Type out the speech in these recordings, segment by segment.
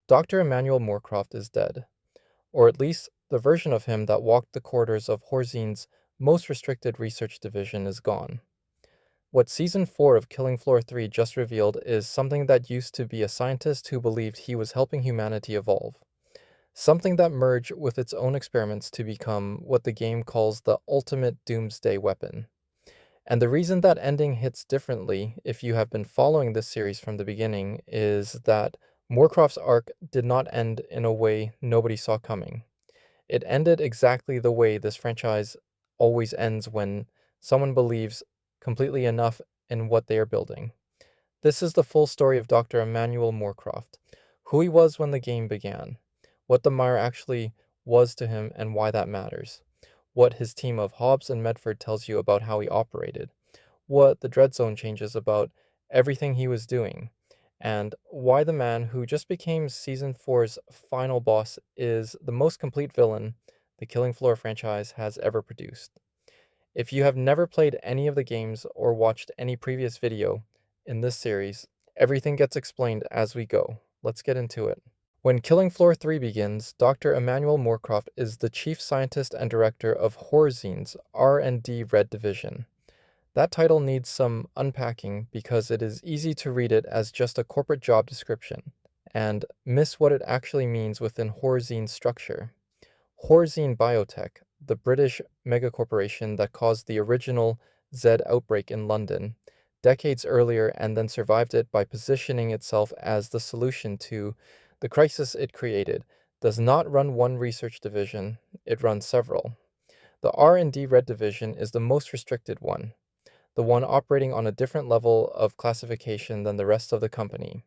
Dr. Emmanuel Moorcroft is dead, or at least the version of him that walked the corridors of Horzine's most restricted research division is gone. What Season 4 of Killing Floor 3 just revealed is something that used to be a scientist who believed he was helping humanity evolve. Something that merged with its own experiments to become what the game calls the ultimate doomsday weapon. And the reason that ending hits differently, if you have been following this series from the beginning, is that Moorcroft's arc did not end in a way nobody saw coming. It ended exactly the way this franchise always ends when someone believes completely enough in what they are building. This is the full story of Dr. Emmanuel Moorcroft, who he was when the game began, what the Mire actually was to him and why that matters, what his team of Hobbes and Medford tells you about how he operated, what the Dreadzone changes about everything he was doing, and why the man who just became Season 4's final boss is the most complete villain the Killing Floor franchise has ever produced. If you have never played any of the games or watched any previous video in this series, everything gets explained as we go. Let's get into it. When Killing Floor 3 begins, Dr. Emmanuel Moorcroft is the chief scientist and director of Horzine's R&D Red Division. That title needs some unpacking because it is easy to read it as just a corporate job description and miss what it actually means within Horzine's structure. Horzine Biotech, the British megacorporation that caused the original Z outbreak in London decades earlier and then survived it by positioning itself as the solution to the crisis it created, does not run one research division, it runs several. The R&D Red Division is the most restricted one, the one operating on a different level of classification than the rest of the company.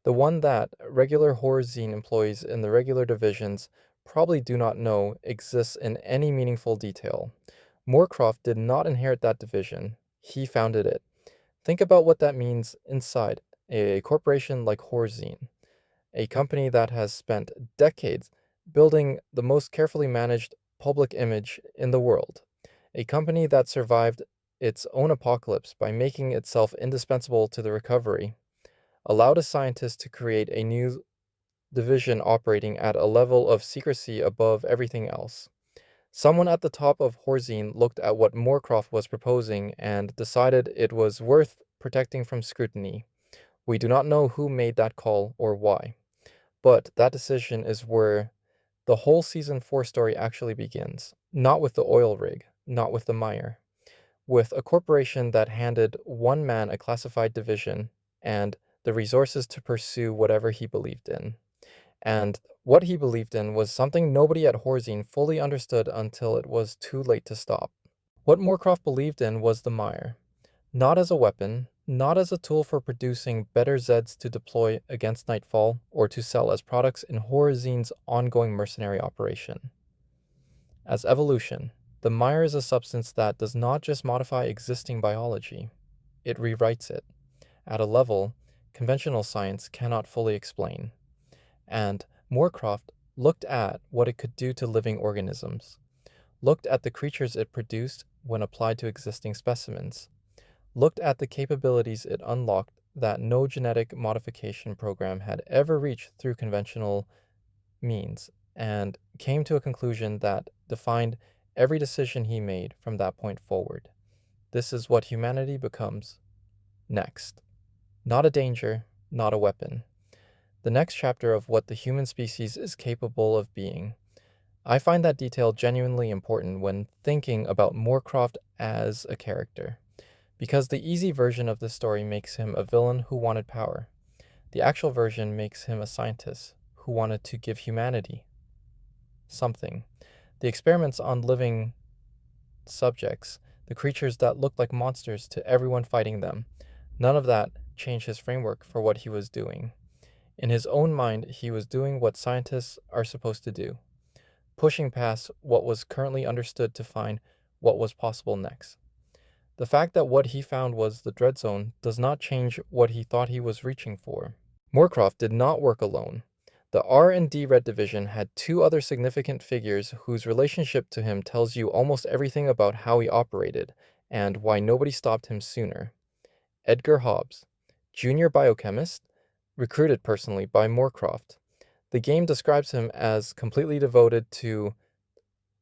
The one that regular Horzine employees in the regular divisions probably do not know exists in any meaningful detail. Moorcroft did not inherit that division, he founded it. Think about what that means inside a corporation like Horzine, a company that has spent decades building the most carefully managed public image in the world, a company that survived its own apocalypse by making itself indispensable to the recovery, allowed a scientist to create a new division operating at a level of secrecy above everything else. Someone at the top of Horzine looked at what Moorcroft was proposing and decided it was worth protecting from scrutiny. We do not know who made that call or why, but that decision is where the whole Season 4 story actually begins. Not with the oil rig, not with the Mire, with a corporation that handed one man a classified division and the resources to pursue whatever he believed in. And what he believed in was something nobody at Horzine fully understood until it was too late to stop. What Moorcroft believed in was the Mire, not as a weapon, not as a tool for producing better Zeds to deploy against Nightfall or to sell as products in Horzine's ongoing mercenary operation. As evolution, the Mire is a substance that does not just modify existing biology, it rewrites it, at a level conventional science cannot fully explain. And Moorcroft looked at what it could do to living organisms, looked at the creatures it produced when applied to existing specimens, looked at the capabilities it unlocked that no genetic modification program had ever reached through conventional means, and came to a conclusion that defined every decision he made from that point forward. This is what humanity becomes next. Not a danger, not a weapon. The next chapter of what the human species is capable of being. I find that detail genuinely important when thinking about Moorcroft as a character, because the easy version of this story makes him a villain who wanted power. The actual version makes him a scientist who wanted to give humanity something. The experiments on living subjects, the creatures that looked like monsters to everyone fighting them, none of that changed his framework for what he was doing. In his own mind, he was doing what scientists are supposed to do, pushing past what was currently understood to find what was possible next. The fact that what he found was the Dreadzone does not change what he thought he was reaching for. Moorcroft did not work alone. The R&D Red Division had two other significant figures whose relationship to him tells you almost everything about how he operated and why nobody stopped him sooner. Edgar Hobbes, junior biochemist, recruited personally by Moorcroft, The game describes him as completely devoted to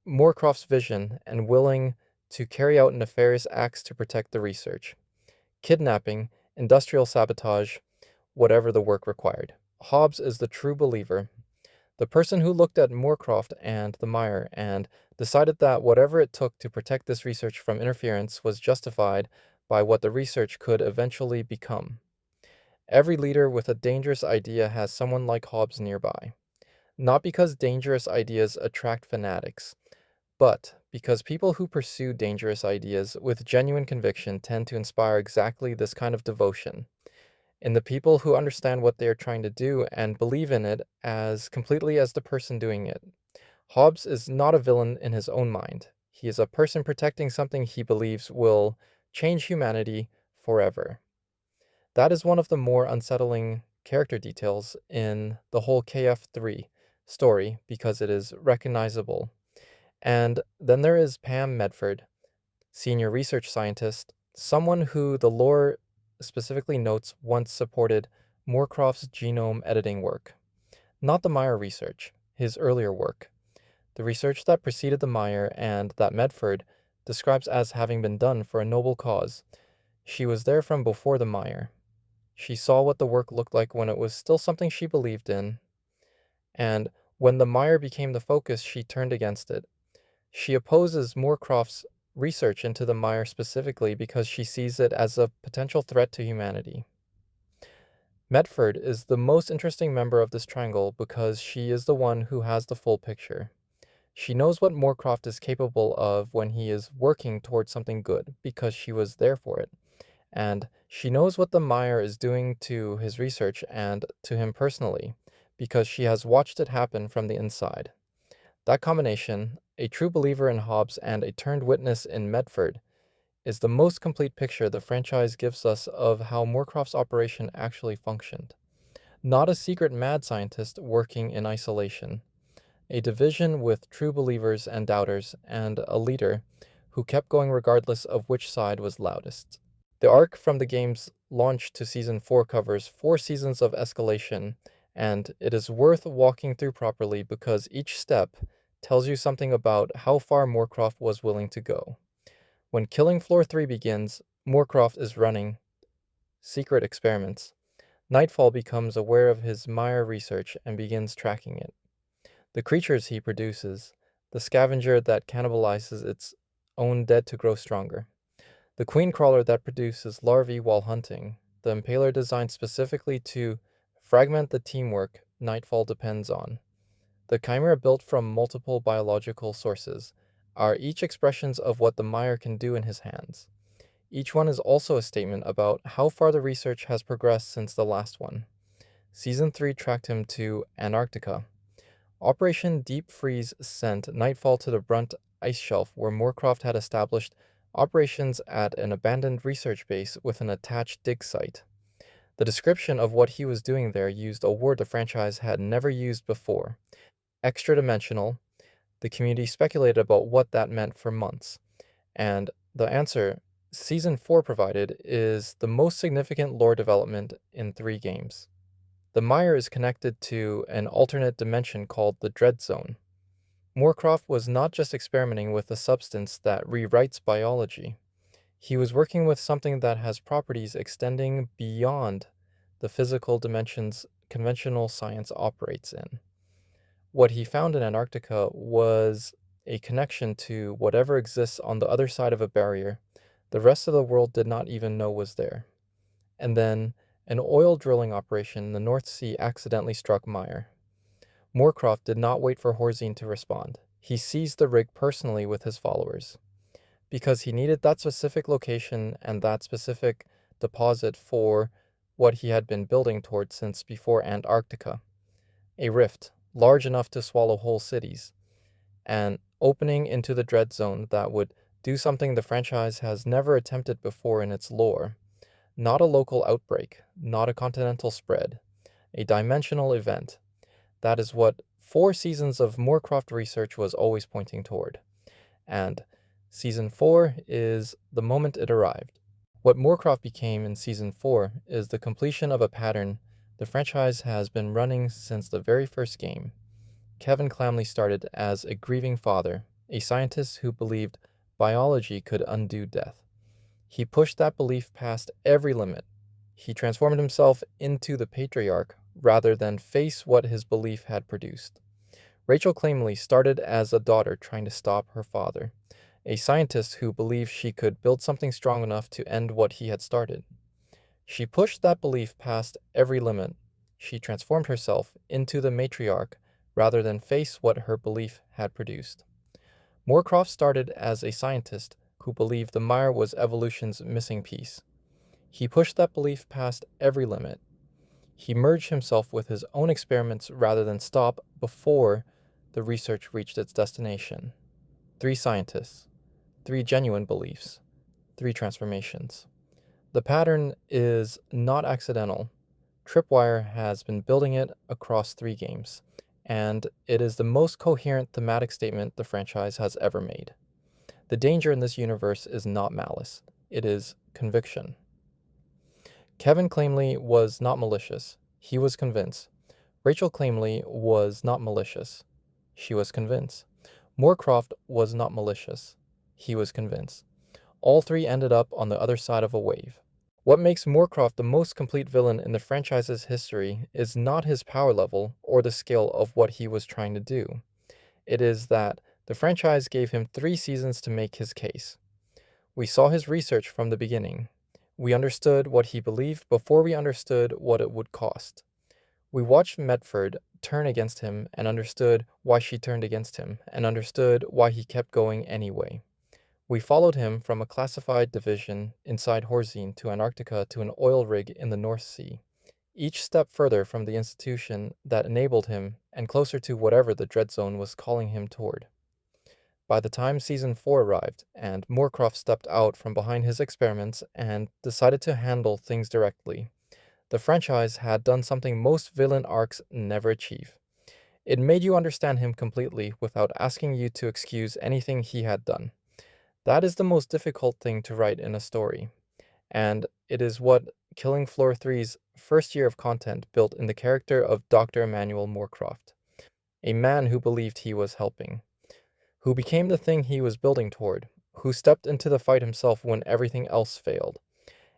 Moorcroft's vision and willing to carry out nefarious acts to protect the research. Kidnapping, industrial sabotage, whatever the work required. Hobbes is the true believer, the person who looked at Moorcroft and the Mire and decided that whatever it took to protect this research from interference was justified by what the research could eventually become. Every leader with a dangerous idea has someone like Hobbes nearby. Not because dangerous ideas attract fanatics, but because people who pursue dangerous ideas with genuine conviction tend to inspire exactly this kind of devotion in the people who understand what they are trying to do and believe in it as completely as the person doing it. Hobbes is not a villain in his own mind. He is a person protecting something he believes will change humanity forever. That is one of the more unsettling character details in the whole KF3 story because it is recognizable. And then there is Pam Medford, senior research scientist, someone who the lore specifically notes once supported Moorcroft's genome editing work. Not the Mire research, his earlier work. The research that preceded the Mire and that Medford describes as having been done for a noble cause. She was there from before the Mire. She saw what the work looked like when it was still something she believed in, and when the Mire became the focus, she turned against it. She opposes Moorcroft's research into the Mire specifically because she sees it as a potential threat to humanity. Medford is the most interesting member of this triangle because she is the one who has the full picture. She knows what Moorcroft is capable of when he is working towards something good because she was there for it. And she knows what the Mire is doing to his research and to him personally because she has watched it happen from the inside. That combination, a true believer in Hobbes and a turned witness in Medford, is the most complete picture the franchise gives us of how Moorcroft's operation actually functioned. Not a secret mad scientist working in isolation. A division with true believers and doubters, and a leader who kept going regardless of which side was loudest. The arc from the game's launch to Season 4 covers 4 seasons of escalation, and it is worth walking through properly because each step tells you something about how far Moorcroft was willing to go. When Killing Floor 3 begins, Moorcroft is running secret experiments. Nightfall becomes aware of his Mire research and begins tracking it. The creatures he produces, the scavenger that cannibalizes its own dead to grow stronger, the queen crawler that produces larvae while hunting, the impaler designed specifically to fragment the teamwork Nightfall depends on, the chimera built from multiple biological sources, are each expressions of what the Mire can do in his hands. Each one is also a statement about how far the research has progressed since the last one. Season 3 tracked him to Antarctica. Operation Deep Freeze sent Nightfall to the Brunt ice shelf where Moorcroft had established operations at an abandoned research base with an attached dig site. The description of what he was doing there used a word the franchise had never used before. Extra-dimensional. The community speculated about what that meant for months. And the answer Season 4 provided is the most significant lore development in 3 games. The Mire is connected to an alternate dimension called the Dreadzone. Moorcroft was not just experimenting with a substance that rewrites biology. He was working with something that has properties extending beyond the physical dimensions conventional science operates in. What he found in Antarctica was a connection to whatever exists on the other side of a barrier the rest of the world did not even know was there. And then, an oil drilling operation in the North Sea accidentally struck Mire. Moorcroft did not wait for Horzine to respond. He seized the rig personally with his followers, because he needed that specific location and that specific deposit for what he had been building towards since before Antarctica. A rift, large enough to swallow whole cities, an opening into the Dreadzone that would do something the franchise has never attempted before in its lore. Not a local outbreak, not a continental spread, a dimensional event. That is what 4 seasons of Moorcroft research was always pointing toward. And Season 4 is the moment it arrived. What Moorcroft became in Season 4 is the completion of a pattern The franchise has been running since the very first game. Kevin Clamley started as a grieving father, a scientist who believed biology could undo death. He pushed that belief past every limit. He transformed himself into the patriarch rather than face what his belief had produced. Rachel Clamley started as a daughter trying to stop her father, a scientist who believed she could build something strong enough to end what he had started. She pushed that belief past every limit. She transformed herself into the matriarch rather than face what her belief had produced. Moorcroft started as a scientist who believed the mire was evolution's missing piece. He pushed that belief past every limit. He merged himself with his own experiments rather than stop before the research reached its destination. 3 scientists, 3 genuine beliefs, 3 transformations. The pattern is not accidental. Tripwire has been building it across 3 games, and it is the most coherent thematic statement the franchise has ever made. The danger in this universe is not malice, it is conviction. Kevin Clamley was not malicious, he was convinced. Rachel Clamley was not malicious, she was convinced. Moorcroft was not malicious, he was convinced. All 3 ended up on the other side of a wave. What makes Moorcroft the most complete villain in the franchise's history is not his power level or the scale of what he was trying to do. It is that the franchise gave him 3 seasons to make his case. We saw his research from the beginning. We understood what he believed before we understood what it would cost. We watched Medford turn against him and understood why she turned against him and understood why he kept going anyway. We followed him from a classified division inside Horzine to Antarctica to an oil rig in the North Sea, each step further from the institution that enabled him and closer to whatever the Dreadzone was calling him toward. By the time Season 4 arrived, and Moorcroft stepped out from behind his experiments and decided to handle things directly, the franchise had done something most villain arcs never achieve. It made you understand him completely without asking you to excuse anything he had done. That is the most difficult thing to write in a story, and it is what Killing Floor 3's first year of content built in the character of Dr. Emmanuel Moorcroft, a man who believed he was helping, who became the thing he was building toward, who stepped into the fight himself when everything else failed,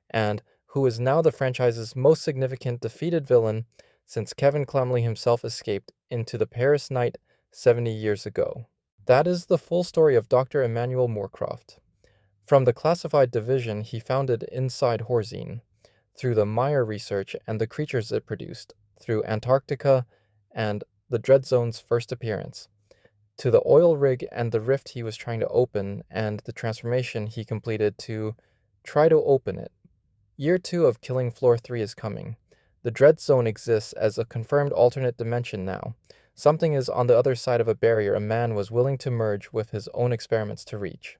and who is now the franchise's most significant defeated villain since Kevin Clamley himself escaped into the Paris night 70 years ago. That is the full story of Dr. Emmanuel Moorcroft. From the classified division he founded inside Horzine, through the Mire research and the creatures it produced, through Antarctica and the Dreadzone's first appearance, to the oil rig and the rift he was trying to open and the transformation he completed to try to open it. Year 2 of Killing Floor 3 is coming. The Dreadzone exists as a confirmed alternate dimension now. Something is on the other side of a barrier a man was willing to merge with his own experiments to reach.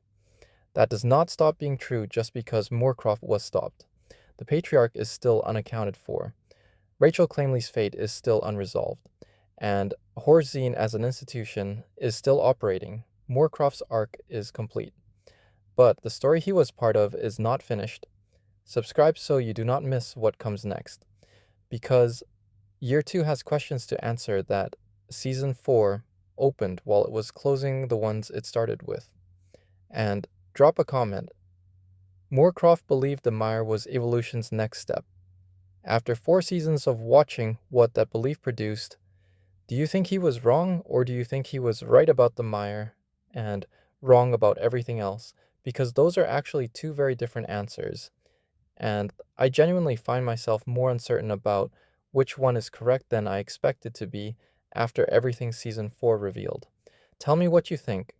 That does not stop being true just because Moorcroft was stopped. The Patriarch is still unaccounted for. Rachel Clamley's fate is still unresolved. And Horzine as an institution is still operating. Moorcroft's arc is complete. But the story he was part of is not finished. Subscribe so you do not miss what comes next. Because Year 2 has questions to answer that Season 4 opened while it was closing the ones it started with. And drop a comment. Moorcroft believed the mire was evolution's next step. After 4 seasons of watching what that belief produced, do you think he was wrong, or do you think he was right about the mire and wrong about everything else? Because those are actually 2 very different answers. And I genuinely find myself more uncertain about which one is correct than I expected to be after everything Season 4 revealed. Tell me what you think.